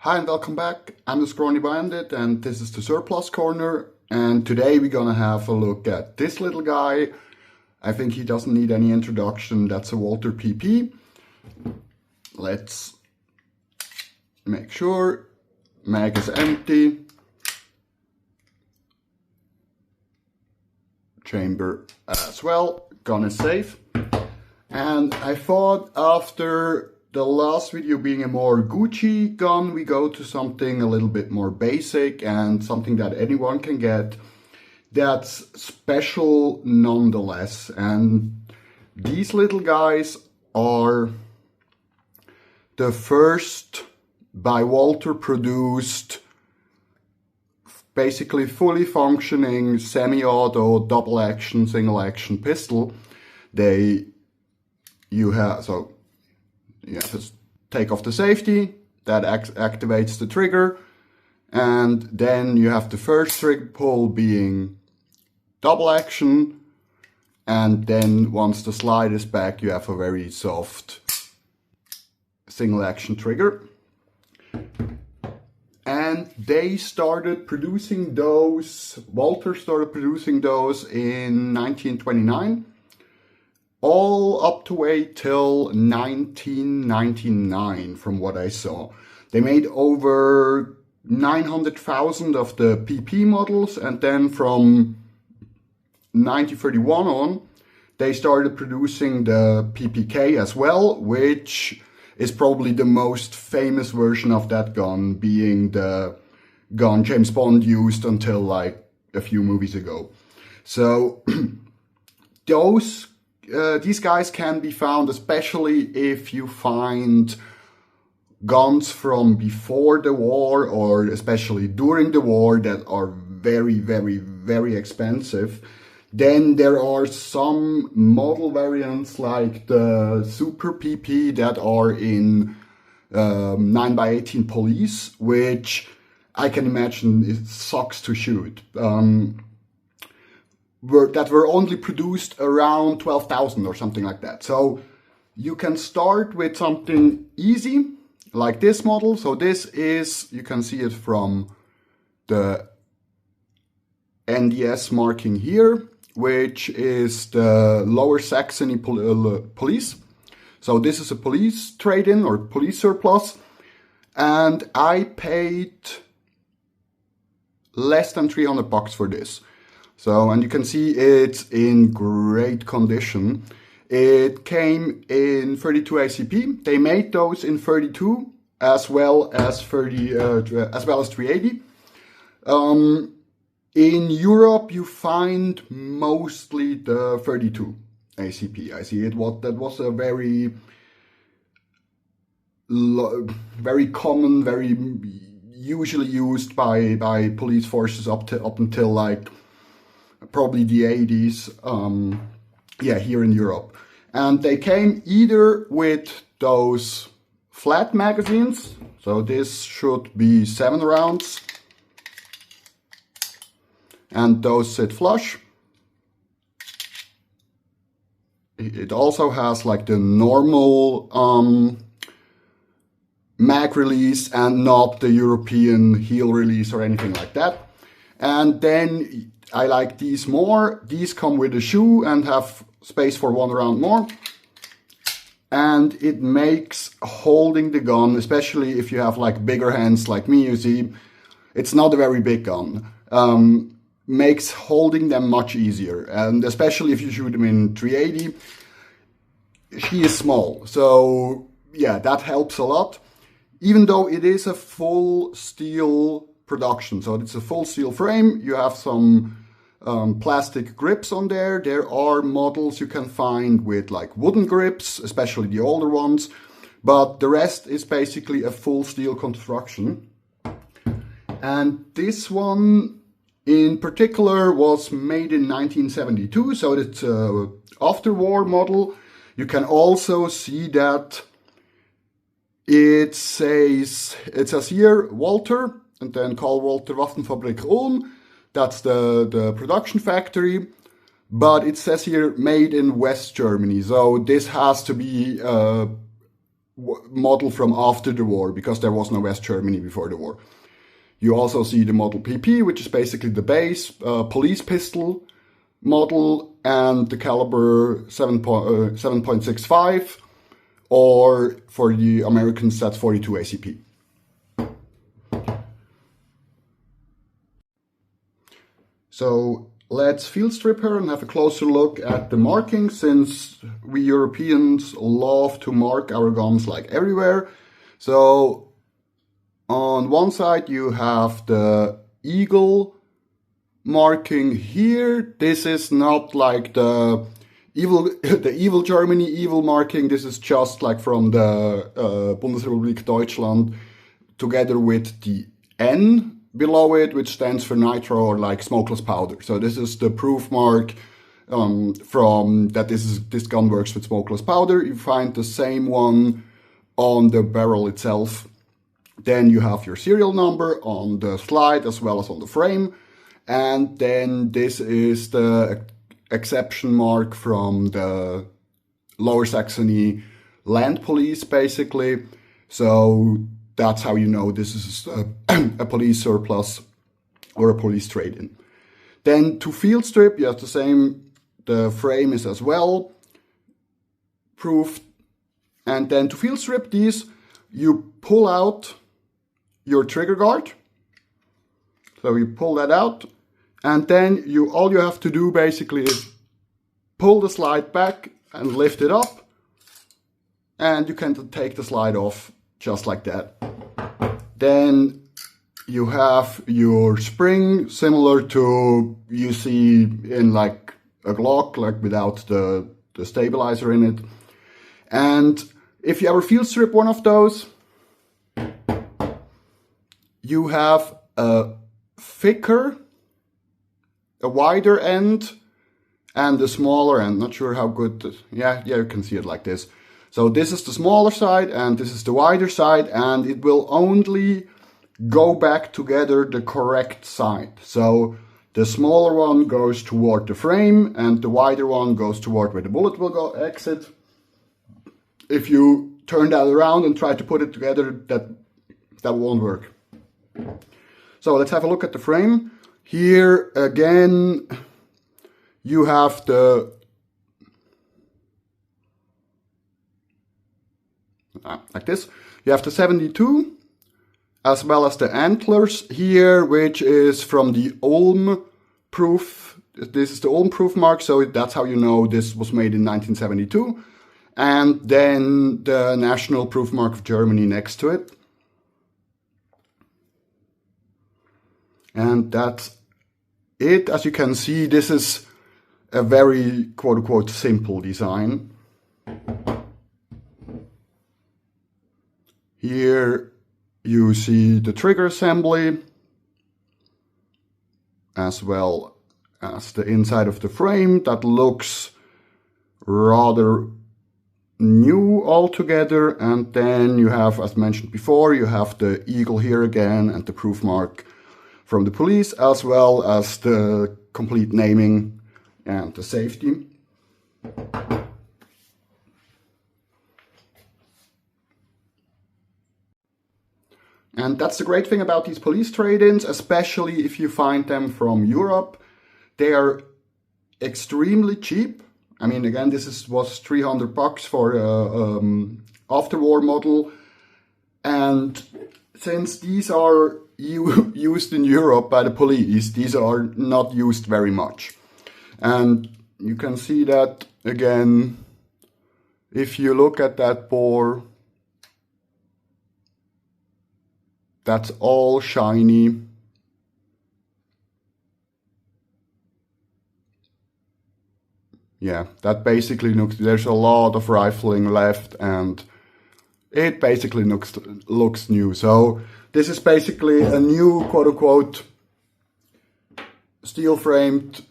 Hi and welcome back. I'm the Scrawny Bandit and this is the Surplus Corner, and today we're gonna have a look at this little guy. I think he doesn't need any introduction. That's a Walther PP. Let's make sure mag is empty. Chamber as well. Gun is safe. And I thought after the last video being a more Gucci gun, we go to something a little bit more basic and something that anyone can get that's special nonetheless. And these little guys are the first by Walther produced, basically fully functioning semi-auto double action single action pistol. You have to take off the safety, that activates the trigger, and then you have the first trigger pull being double action, and then once the slide is back you have a very soft single action trigger. And they started producing those, Walther started producing those in 1929. All up to wait till 1999 from what I saw. They made over 900,000 of the PP models, and then from 1931 on they started producing the PPK as well, which is probably the most famous version of that gun, being the gun James Bond used until like a few movies ago. So these guys can be found, especially if you find guns from before the war or especially during the war that are very, very, very expensive. Then there are some model variants like the Super PP that are in 9x18 police, which I can imagine it sucks to shoot. That were only produced around 12,000 or something like that. So you can start with something easy like this model. So this is, you can see it from the NDS marking here, which is the Lower Saxony police. So this is a police trade-in or police surplus, and I paid less than 300 bucks for this. So, and you can see it's in great condition. It came in 32 ACP. They made those in 32 as well as 380. In Europe, you find mostly the 32 ACP. I see it. That was a very common, very usually used by police forces up until like probably the 80s, here in Europe. And they came either with those flat magazines, so this should be 7 rounds, and those sit flush. It also has like the normal mag release and not the European heel release or anything like that. And then I like these more. These come with a shoe and have space for 1 round more. And it makes holding the gun, especially if you have like bigger hands like me, you see, it's not a very big gun. Makes holding them much easier. And especially if you shoot them in 380, she is small. So yeah, that helps a lot. Even though it is a full steel production. So it's a full steel frame. You have some plastic grips on there. There are models you can find with like wooden grips, especially the older ones, but the rest is basically a full steel construction. And this one in particular was made in 1972, so it's a after-war model. You can also see that it says here Walther, and then Karl Walther Waffenfabrik Ulm. That's the production factory. But it says here made in West Germany. So this has to be model from after the war, because there was no West Germany before the war. You also see the model PP, which is basically the base police pistol model, and the caliber 7.65, or for the Americans that's 42 ACP. So let's field strip her and have a closer look at the marking, since we Europeans love to mark our guns like everywhere. So on one side you have the eagle marking here. This is not like the evil Germany evil marking. This is just like from the Bundesrepublik Deutschland, together with the N below it, which stands for nitro, or like smokeless powder. So this is the proof mark from that this gun works with smokeless powder. You find the same one on the barrel itself. Then you have your serial number on the slide as well as on the frame. And then this is the exception mark from the Lower Saxony land police, basically. So that's how you know this is a police surplus or a police trade-in. Then to field strip, you have the same, the frame is as well proofed. And then to field strip these, you pull out your trigger guard. So you pull that out, and then all you have to do basically is pull the slide back and lift it up, and you can take the slide off just like that. Then you have your spring, similar to you see in like a Glock, like without the stabilizer in it. And if you ever field strip one of those, you have a thicker, a wider end, and a smaller end. Not sure how good, yeah, you can see it like this. So this is the smaller side and this is the wider side, and it will only go back together the correct side. So the smaller one goes toward the frame and the wider one goes toward where the bullet will go exit. If you turn that around and try to put it together, that won't work. So let's have a look at the frame. Here again, you have the like this. You have the 72 as well as the antlers here, which is from the Ulm proof. This is the Ulm proof mark, so that's how you know this was made in 1972. And then the national proof mark of Germany next to it. And that's it. As you can see, this is a very quote-unquote simple design. Here you see the trigger assembly, as well as the inside of the frame. That looks rather new altogether. And then you have, as mentioned before, you have the eagle here again and the proof mark from the police, as well as the complete naming and the safety. And that's the great thing about these police trade-ins, especially if you find them from Europe. They are extremely cheap. I mean, again, was $300 for an after-war model. And since these are used in Europe by the police, these are not used very much. And you can see that again, if you look at that bore, that's all shiny. Yeah, that basically looks, there's a lot of rifling left and it basically looks new. So this is basically a new quote-unquote steel-framed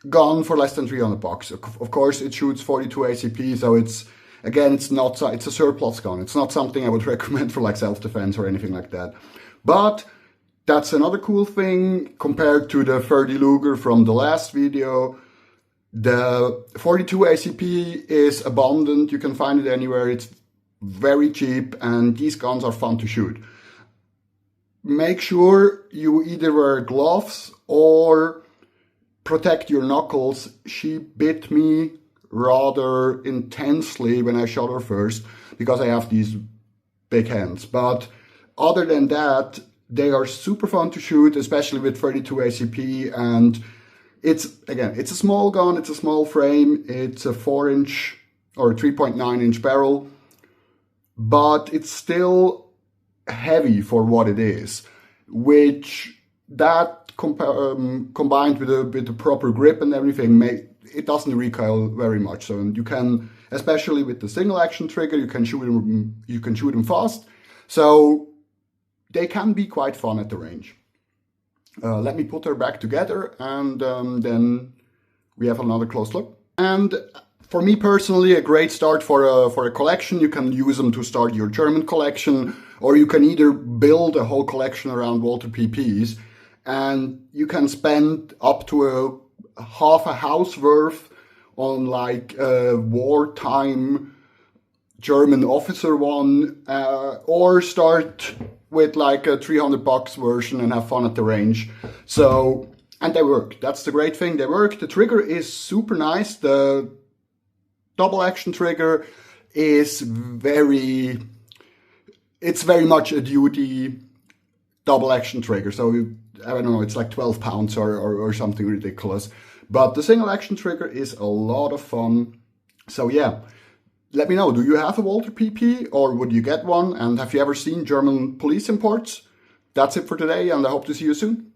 gun for less than $300. Of course, it shoots 42 ACP, so it's a surplus gun. It's not something I would recommend for like self-defense or anything like that. But that's another cool thing compared to the 30 Luger from the last video. The 42 ACP is abundant. You can find it anywhere. It's very cheap, and these guns are fun to shoot. Make sure you either wear gloves or protect your knuckles. She bit me rather intensely when I shot her first because I have these big hands. But other than that, they are super fun to shoot, especially with 32 ACP. And it's a small gun, it's a small frame, it's a 4-inch or 3.9-inch barrel, but it's still heavy for what it is, which that combined with the proper grip and everything, it doesn't recoil very much. So you can, especially with the single action trigger, you can shoot them fast. So they can be quite fun at the range. Let me put her back together, and then we have another close look. And for me personally, a great start for a collection. You can use them to start your German collection, or you can either build a whole collection around Walther PPs, and you can spend up to half a house worth on like a wartime German officer one, or start with like a $300 version and have fun at the range. So, and they work. That's the great thing. They work. The trigger is super nice. The double action trigger is very much a duty double action trigger. So I don't know, it's like 12 pounds or something ridiculous. But the single action trigger is a lot of fun. So yeah, let me know, do you have a Walther PP or would you get one? And have you ever seen German police imports? That's it for today, and I hope to see you soon.